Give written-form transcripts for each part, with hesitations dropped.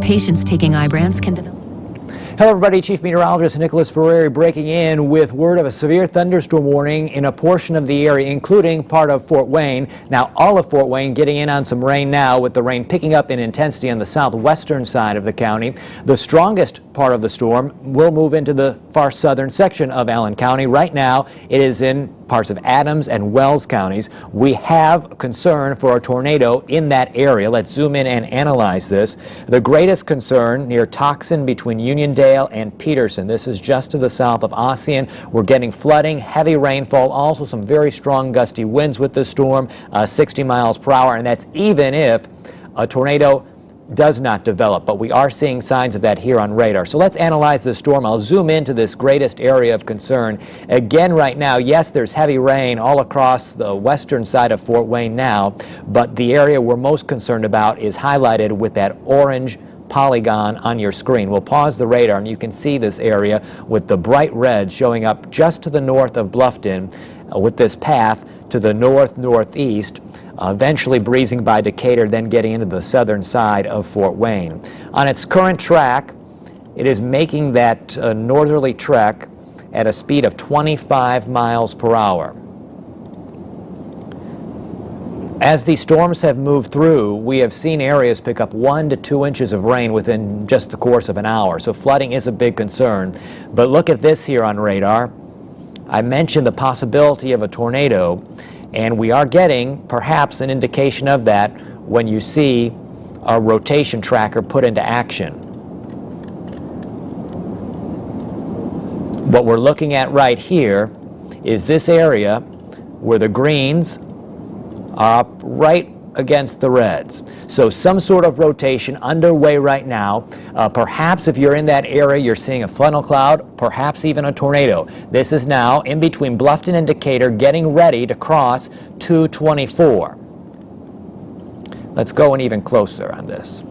Patients taking Ibrance can develop. Hello everybody, Chief Meteorologist Nicholas Ferrari breaking in with word of a severe thunderstorm warning in a portion of the area, including part of Fort Wayne. Now, all of Fort Wayne getting in on some rain now, with the rain picking up in intensity on the southwestern side of the county. The strongest part of the storm will move into the far southern section of Allen County. Right now, it is in parts of Adams and Wells counties. We have concern for a tornado in that area. Let's zoom in and analyze this. The greatest concern near Toxin between Uniondale and Peterson. This is just to the south of Ossian. We're getting flooding, heavy rainfall, also some very strong gusty winds with this storm, 60 miles per hour, and that's even if a tornado does not develop, but we are seeing signs of that here on radar. So let's analyze this storm. I'll zoom into this greatest area of concern. Again, right now, yes, there's heavy rain all across the western side of Fort Wayne now, but the area we're most concerned about is highlighted with that orange polygon on your screen. We'll pause the radar and you can see this area with the bright red showing up just to the north of Bluffton with this path to the north-northeast, eventually breezing by Decatur, then getting into the southern side of Fort Wayne. On its current track, it is making that northerly trek at a speed of 25 miles per hour. As these storms have moved through, we have seen areas pick up 1 to 2 inches of rain within just the course of an hour, so flooding is a big concern. But look at this here on radar. I mentioned the possibility of a tornado, and we are getting perhaps an indication of that when you see our rotation tracker put into action. What we're looking at right here is this area where the greens are up right against the reds. So some sort of rotation underway right now. Perhaps if you're in that area, you're seeing a funnel cloud, perhaps even a tornado. This is now in between Bluffton and Decatur, getting ready to cross 224. Let's go in even closer on this.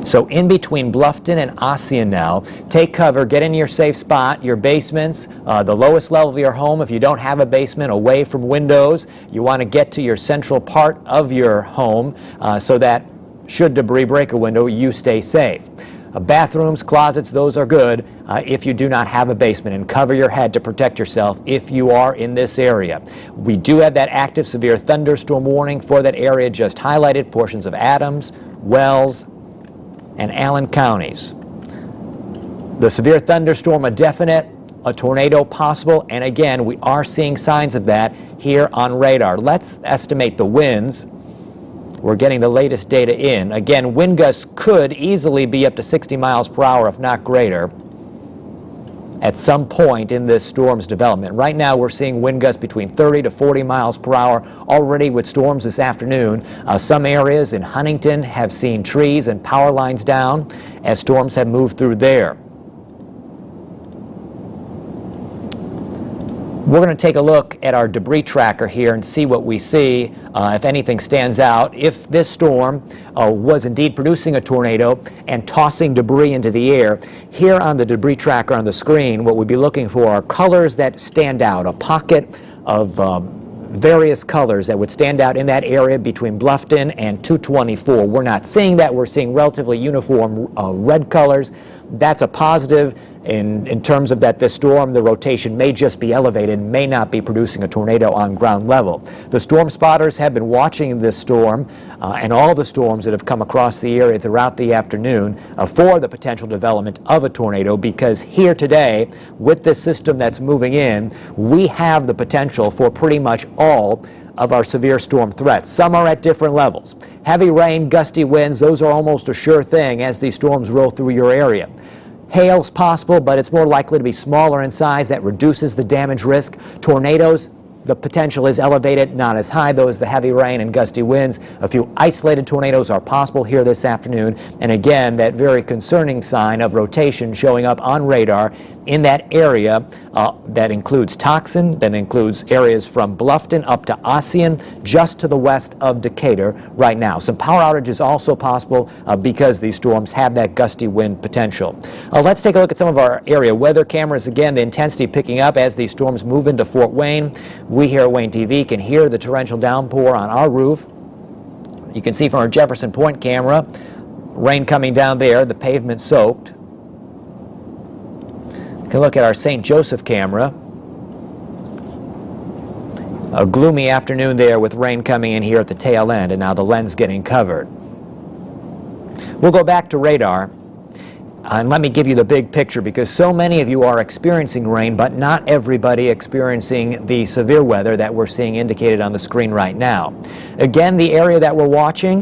So in between Bluffton and Ossian now, take cover, get in your safe spot, your basements, the lowest level of your home. If you don't have a basement, away from windows. You want to get to your central part of your home so that should debris break a window, you stay safe. Bathrooms, closets, those are good if you do not have a basement, and cover your head to protect yourself if you are in this area. We do have that active severe thunderstorm warning for that area just highlighted, portions of Adams, Wells, and Allen counties. The severe thunderstorm a definite, a tornado possible, and again, we are seeing signs of that here on radar. Let's estimate the winds. We're getting the latest data in. Again, wind gusts could easily be up to 60 miles per hour, if not greater, at some point in this storm's development. Right now, we're seeing wind gusts between 30 to 40 miles per hour already with storms this afternoon. Some areas in Huntington have seen trees and power lines down as storms have moved through there. We're going to take a look at our debris tracker here and see what we see, if anything stands out. If this storm was indeed producing a tornado and tossing debris into the air, here on the debris tracker on the screen, what we'd be looking for are colors that stand out, a pocket of various colors that would stand out in that area between Bluffton and 224. We're not seeing that. We're seeing relatively uniform red colors. That's a positive in terms of that this storm, the rotation may just be elevated, may not be producing a tornado on ground level. The storm spotters have been watching this storm and all the storms that have come across the area throughout the afternoon for the potential development of a tornado, because here today, with this system that's moving in, we have the potential for pretty much all of our severe storm threats. Some are at different levels. Heavy rain, gusty winds, those are almost a sure thing as these storms roll through your area. Hail's possible, but it's more likely to be smaller in size. That reduces the damage risk. Tornadoes, the potential is elevated, not as high, though, as the heavy rain and gusty winds. A few isolated tornadoes are possible here this afternoon. And again, that very concerning sign of rotation showing up on radar in that area that includes Toxin, that includes areas from Bluffton up to Ossian, just to the west of Decatur right now. Some power outages also possible because these storms have that gusty wind potential. Let's take a look at some of our area weather cameras. Again, the intensity picking up as these storms move into Fort Wayne. We here at Wayne TV can hear the torrential downpour on our roof. You can see from our Jefferson Point camera, rain coming down there, the pavement soaked. You can look at our St. Joseph camera. A gloomy afternoon there with rain coming in here at the tail end, and now the lens getting covered. We'll go back to radar, and let me give you the big picture, because so many of you are experiencing rain, but not everybody experiencing the severe weather that we're seeing indicated on the screen right now. Again, the area that we're watching,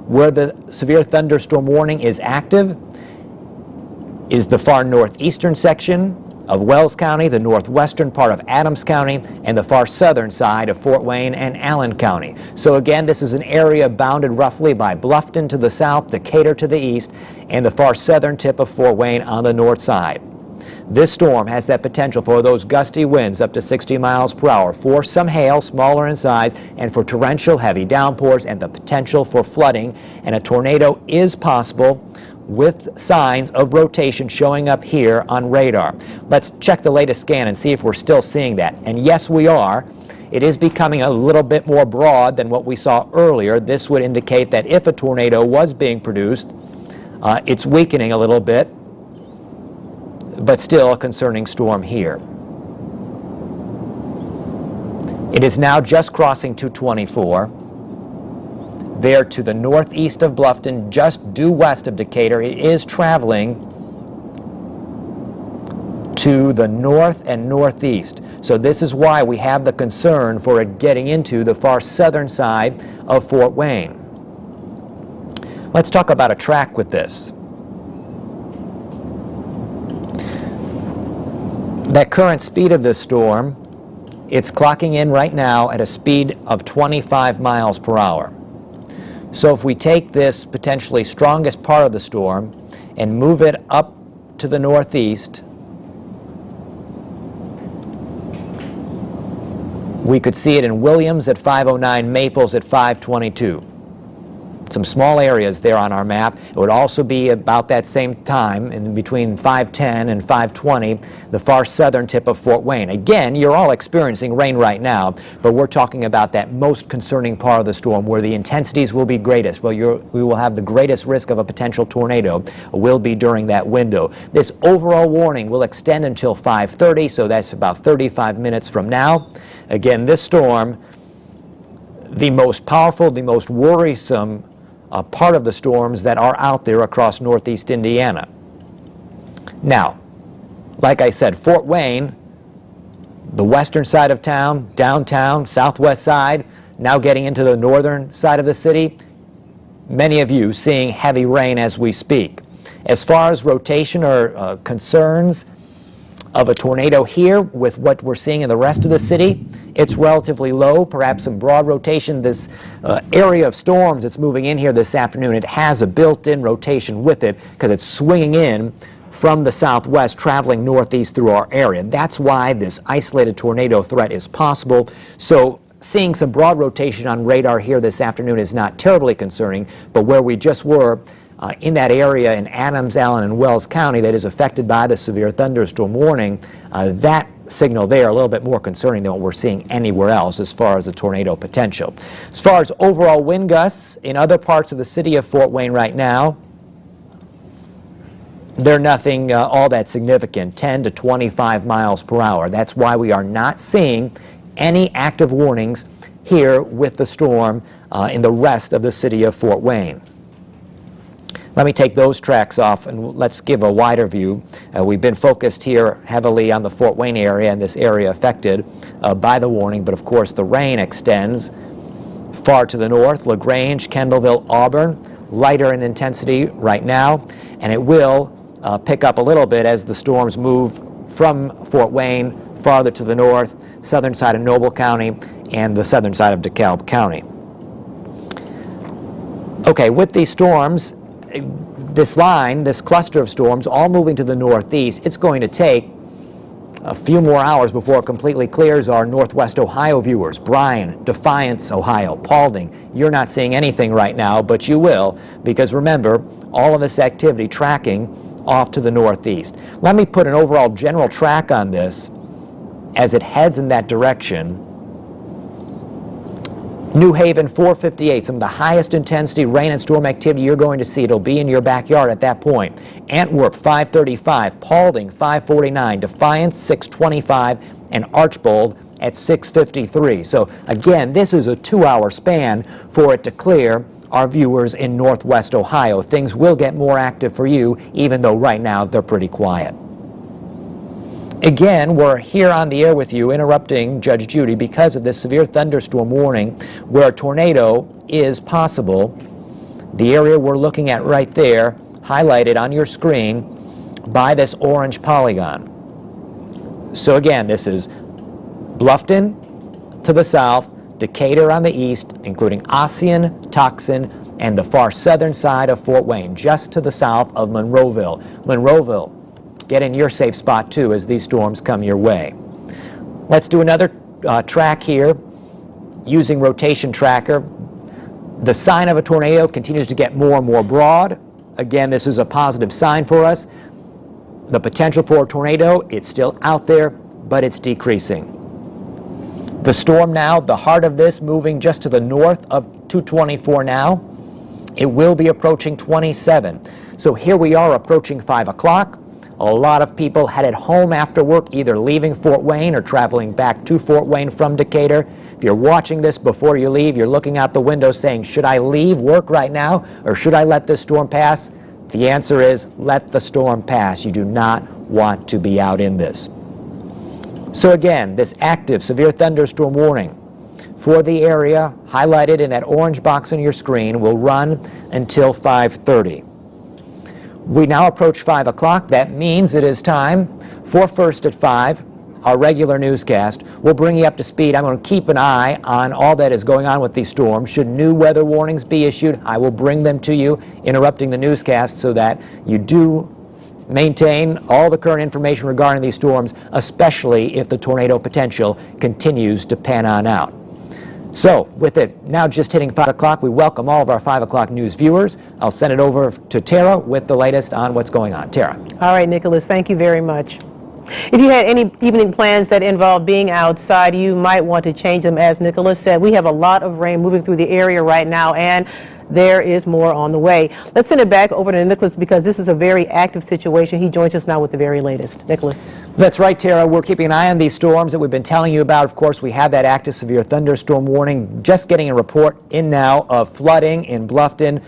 where the severe thunderstorm warning is active, is the far northeastern section of Wells County, the northwestern part of Adams County, and the far southern side of Fort Wayne and Allen County. So again, this is an area bounded roughly by Bluffton to the south, Decatur to the east, and the far southern tip of Fort Wayne on the north side. This storm has that potential for those gusty winds up to 60 miles per hour, for some hail, smaller in size, and for torrential heavy downpours and the potential for flooding. And a tornado is possible with signs of rotation showing up here on radar. Let's check the latest scan and see if we're still seeing that. And yes, we are. It is becoming a little bit more broad than what we saw earlier. This would indicate that if a tornado was being produced, it's weakening a little bit, but still a concerning storm here. It is now just crossing 224. There to the northeast of Bluffton, just due west of Decatur. It is traveling to the north and northeast. So this is why we have the concern for it getting into the far southern side of Fort Wayne. Let's talk about a track with this. That current speed of this storm, it's clocking in right now at a speed of 25 miles per hour. So if we take this potentially strongest part of the storm and move it up to the northeast, we could see it in Williams at 509, Maples at 522. Some small areas there on our map. It would also be about that same time, in between 510 and 520, the far southern tip of Fort Wayne. Again, you're all experiencing rain right now, but we're talking about that most concerning part of the storm where the intensities will be greatest, where we will have the greatest risk of a potential tornado will be during that window. This overall warning will extend until 5:30, so that's about 35 minutes from now. Again, this storm, the most powerful, the most worrisome part of the storms that are out there across northeast Indiana. Now, like I said, Fort Wayne, the western side of town, downtown, southwest side, now getting into the northern side of the city, many of you seeing heavy rain as we speak. As far as rotation or concerns of a tornado here with what we're seeing in the rest of the city, it's relatively low, perhaps some broad rotation. This area of storms that's moving in here this afternoon, it has a built-in rotation with it because it's swinging in from the southwest, traveling northeast through our area. That's why this isolated tornado threat is possible. So seeing some broad rotation on radar here this afternoon is not terribly concerning, but where we just were in that area in Adams, Allen, and Wells County that is affected by the severe thunderstorm warning, that signal there a little bit more concerning than what we're seeing anywhere else as far as the tornado potential. As far as overall wind gusts in other parts of the city of Fort Wayne right now, they're nothing all that significant, 10 to 25 miles per hour. That's why we are not seeing any active warnings here with the storm in the rest of the city of Fort Wayne. Let me take those tracks off and let's give a wider view. We've been focused here heavily on the Fort Wayne area and this area affected by the warning, but of course the rain extends far to the north, LaGrange, Kendallville, Auburn, lighter in intensity right now, and it will pick up a little bit as the storms move from Fort Wayne farther to the north, southern side of Noble County, and the southern side of DeKalb County. Okay, with these storms, this line, this cluster of storms, all moving to the northeast, it's going to take a few more hours before it completely clears our northwest Ohio viewers. Bryan, Defiance, Ohio, Paulding, you're not seeing anything right now, but you will, because remember, all of this activity tracking off to the northeast. Let me put an overall general track on this as it heads in that direction. New Haven, 458, some of the highest intensity rain and storm activity you're going to see. It'll be in your backyard at that point. Antwerp, 535, Paulding, 549, Defiance, 625, and Archbold at 653. So again, this is a 2-hour span for it to clear our viewers in Northwest Ohio. Things will get more active for you, even though right now they're pretty quiet. Again, we're here on the air with you, interrupting Judge Judy because of this severe thunderstorm warning where a tornado is possible. The area we're looking at right there, highlighted on your screen by this orange polygon. So again, this is Bluffton to the south, Decatur on the east, including Ossian, Tucson, and the far southern side of Fort Wayne, just to the south of Monroeville. Monroeville, get in your safe spot too as these storms come your way. Let's do another track here using rotation tracker. The sign of a tornado continues to get more and more broad. Again, this is a positive sign for us. The potential for a tornado, it's still out there, but it's decreasing. The storm now, the heart of this, moving just to the north of 224 now. It will be approaching 27. So here we are approaching 5 o'clock. A lot of people headed home after work, either leaving Fort Wayne or traveling back to Fort Wayne from Decatur. If you're watching this before you leave, you're looking out the window saying, should I leave work right now or should I let this storm pass? The answer is let the storm pass. You do not want to be out in this. So again, this active severe thunderstorm warning for the area highlighted in that orange box on your screen will run until 5:30. We now approach 5 o'clock. That means it is time for First at 5, our regular newscast. We'll bring you up to speed. I'm going to keep an eye on all that is going on with these storms. Should new weather warnings be issued, I will bring them to you, interrupting the newscast so that you do maintain all the current information regarding these storms, especially if the tornado potential continues to pan on out. So, with it now just hitting 5 o'clock, we welcome all of our 5 o'clock news viewers. I'll send it over to Tara with the latest on what's going on. Tara. All right, Nicholas, thank you very much. If you had any evening plans that involve being outside, you might want to change them. As Nicholas said, we have a lot of rain moving through the area right now, and there is more on the way. Let's send it back over to Nicholas because this is a very active situation. He joins us now with the very latest. Nicholas. That's right, Tara. We're keeping an eye on these storms that we've been telling you about. Of course, we have that active severe thunderstorm warning. Just getting a report in now of flooding in Bluffton.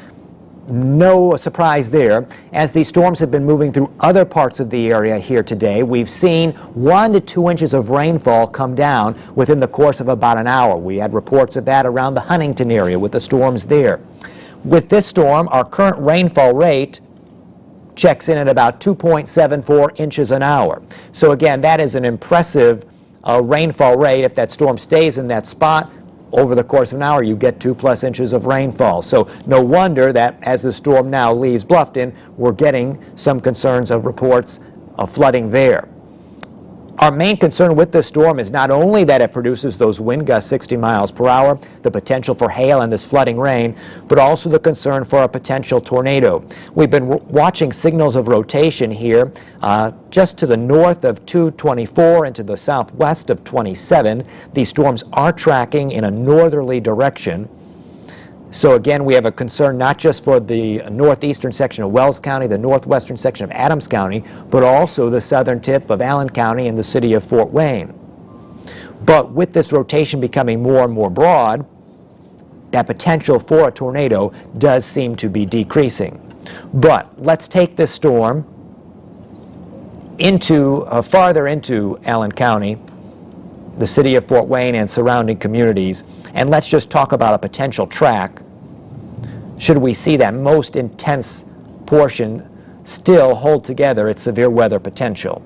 No surprise there. As these storms have been moving through other parts of the area here today, we've seen 1 to 2 inches of rainfall come down within the course of about an hour. We had reports of that around the Huntington area with the storms there. With this storm, our current rainfall rate checks in at about 2.74 inches an hour. So again, that is an impressive rainfall rate. If that storm stays in that spot, over the course of an hour, you get 2+ inches of rainfall. So no wonder that as the storm now leaves Bluffton, we're getting some concerns of reports of flooding there. Our main concern with this storm is not only that it produces those wind gusts 60 miles per hour, the potential for hail and this flooding rain, but also the concern for a potential tornado. We've been watching signals of rotation here just to the north of 224 and to the southwest of 27. These storms are tracking in a northerly direction. So again, we have a concern not just for the northeastern section of Wells County, the northwestern section of Adams County, but also the southern tip of Allen County and the city of Fort Wayne. But with this rotation becoming more and more broad, that potential for a tornado does seem to be decreasing. But let's take this storm into farther into Allen County, the city of Fort Wayne and surrounding communities, and let's just talk about a potential track should we see that most intense portion still hold together its severe weather potential.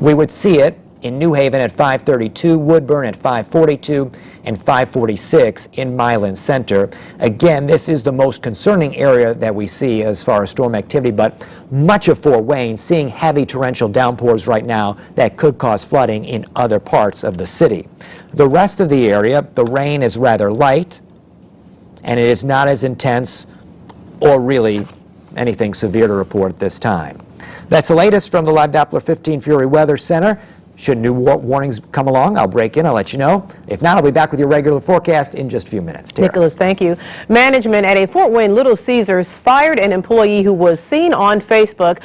We would see it in New Haven at 532, Woodburn at 542, and 546 in Milan Center. Again, this is the most concerning area that we see as far as storm activity, but much of Fort Wayne seeing heavy torrential downpours right now that could cause flooding in other parts of the city. The rest of the area, the rain is rather light, and it is not as intense or really anything severe to report at this time. That's the latest from the Live Doppler 15 Fury Weather Center. Should new warnings come along, I'll break in, I'll let you know. If not, I'll be back with your regular forecast in just a few minutes. Tara. Nicholas, thank you. Management at a Fort Wayne Little Caesars fired an employee who was seen on Facebook